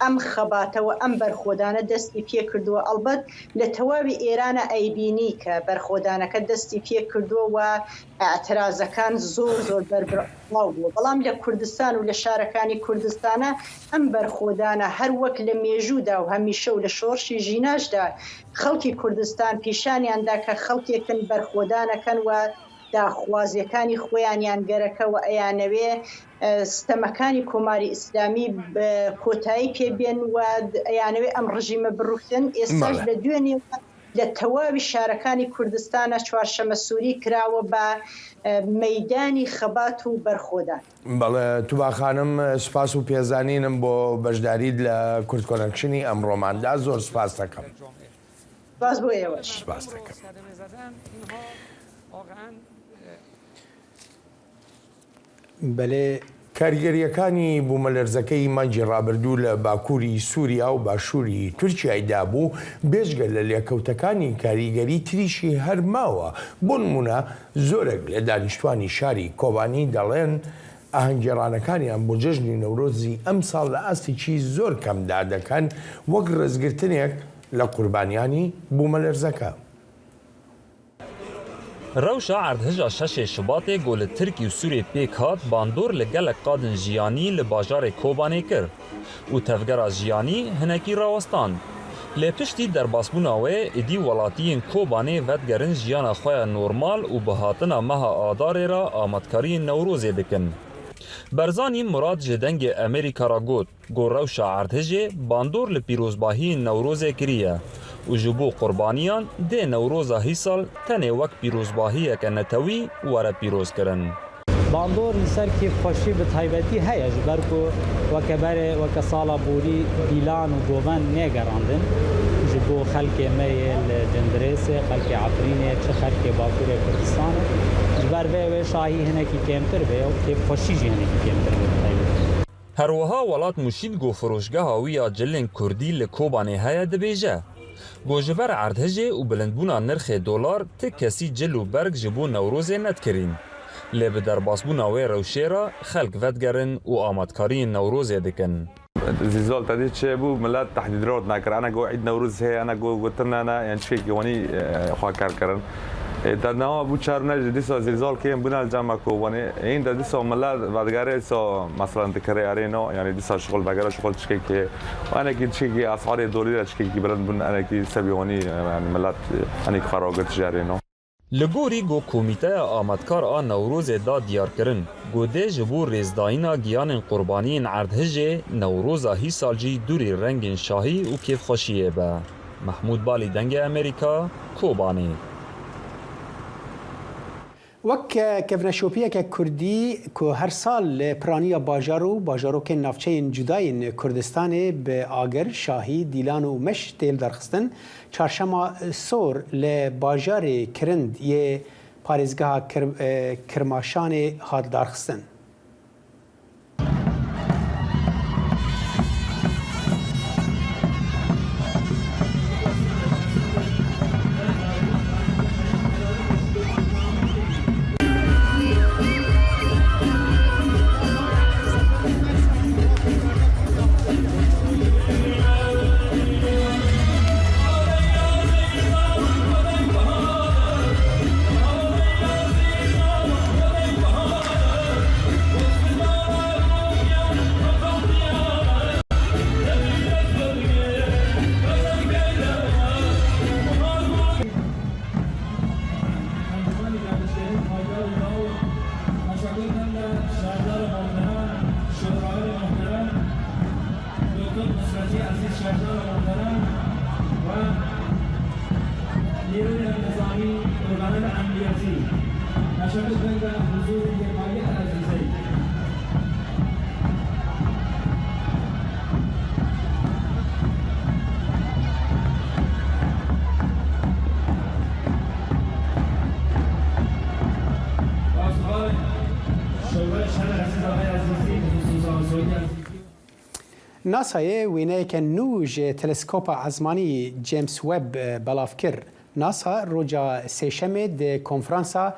Speaker 22: ئەم خەباتەوە ئەم بەرخۆدانە دەستی پێ کردووە ئەلبەت لە تەواوی ئێرانە ئەیبینی کە بەرخۆدانەکە دەستی پێ کردووە و ئەترازەکان زۆر بەربڵاو بووە بەڵام لە کوردستان و لە شارەکانی کوردستانە ئەم بەرخۆدانە هەر وەک لە مێژوودا و هەمیشە و لە شۆڕشی ژیناشدا خەڵکی کوردستان پیشانیاندا کە خەڵکێکن بەرخۆدانەکەن و داخوازیەکانی خۆیانیان گەرەکەەوە ئەیانەوێ ستەمەکانی کۆماری ئیسلامی کۆتایی پێبێن و ئەیانەوێ ئەم ڕژیمە بڕوخن ئێستاش لە دوێنێ لە تەواوی شارەکانی کوردستانە چوارشەمە سووری کراوە بە مەیدانی خەبات و بەرخۆدان.
Speaker 2: بەڵێ توبا خانم سپاس و پێزانینم بۆ بەشداریت لە کورد کۆنەکشنی ئەمڕۆماندا زۆر سپاس دەکەم.
Speaker 22: سپاس بۆ ئێوەش.
Speaker 2: سپاس دەکەم.
Speaker 1: بەلێ
Speaker 2: کاریگەریەکانی بوومەلەرزەکەی مانگی ڕابردوو لە باکووری سووریا و باشووری تورکیایدا بوو بێژگە لە لێکەوتەکانی کاریگەری تریشی هەرماوە بۆ نمونە زۆرێک لە دانیشتوانی شاری کۆبانی دەڵێن ئاهەنگگێڕانەکانیان بۆ جەژنی نەورۆزی ئەم ساڵ لە ئاستێکی زۆر کەمدا دەکەن وەک ڕێزگرتنێک لە قوربانیانی بوومەلەرزەکە.
Speaker 3: روشا عردهجا شش شباطê گۆ li Tirkî û Sûrê pêk hat bandor li gelek qadin jiyanî li bajarê Kobanê kir û tevgera jiyanî hinekî rawestan. Lê piştî derbasbûna wê êdî welatiyên Kobanê vedgerin jiyana xwe ya normal û bihatina meha adarê ra amadkariyên Newrozê dikin. Berzanî Murad ji dengê Amerîka ra got got rewşa erdhejê bandor li pîrozbahiyên Newrozê kiriye û ji bo qurbaniyan dê Newroza hîsal tenê wek pîrozbahiyeke netewî were pîrozkirin.
Speaker 5: Bandor li ser kêfxweşî bi taybetî heye ji ber ku weke sala borî dîlan û govan negerandin ji bo xelkê me yê li Cendirêsê, xelkê Efrînê çi xelkê Bakurê Kurdistanê ji ber vê wê şahî hinekî kêmtir bê û kêfxweşî jî hinekî kêmtir bê bi taybetî.
Speaker 3: Herwiha welat Mûşîn got firojgeha wî ya cilên Kurdî li Kobanê heye dibêje. Got ji ber erdhejê û bilindbûna nirxê dolar ti kesî cil û berg ji bo Newrozê netkirîn. Lê bi derbasbûna wê rewşê ra xelk vedgerin û amadkariyên Newrozê dikin.
Speaker 23: زلزال تدید چه بود ملت تحدید رود نکرد انا گو عید نوروز هی انا گو گفتن انا یعنی چی که ونی خواه کردن در نها بود چهار نج دیسا زلزال کیم بنا الجامعه کو ونی این در دیسا ملت ودگاره سا مثلا تکره ارینو یعنی دیسا شغل بگره شغل چی که انا کی چی که اسعار دولی را چی که برند بن انا کی سبی ونی یعنی ملت انا خراگت جارینو
Speaker 3: لگوری گو کمیته آمدکار آن نوروز دا دیار کرن گوده جبور رزداینا گیان قربانین عردهجه نوروزا هی سالجی دوری رنگین شاهی و کیف خوشیه با محمود بالی دنگ امریکا کوبانی
Speaker 1: وەک کەڤنەشۆپیەکە کوردی کە هەر ساڵ لە پرانیە باژار و باژارۆکên ناوچەیên cudayên Kurdistanê bi agir, şahî, dîlan û meş têl derxistin. Çarşema sor li bajarê Kirind yê parêzgeha Kirmaşanê hat darxistin. ناسایê wêneyeke nû ji teleskôpa ezmanî James Webb belav kir. ناسا روجا سيشمه د كونفرنسا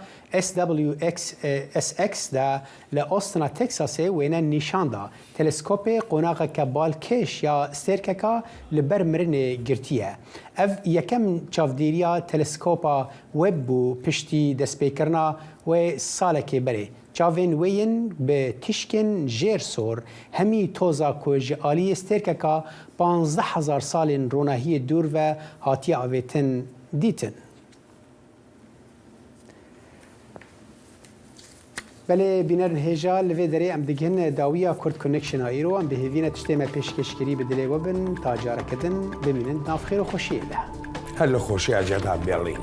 Speaker 1: SWXSX دا لأوستنا تكساس وينا نيشان دا تلسكوب قناغ كبال كيش يا ستيرككا لبر مرن جرتيه اف يكم تشافديريا تلسكوبا ويب و پشتي دسبيكرنا و سالك بري چاوین وین به تشکن جیر سور همی توزا کو جالی استرککا 15000 سال روناهی دور و هاتی آویتن دیتن. بله بینر هجا لوی دری ام دگهن داویا کرد کنکشن ایرو ام به هیوینه تشتیمه پیشکشگیری بدلی وبن تاجارکدن ببینن ناف خیر و خوشی له.
Speaker 2: هل خوشی اجد برلین.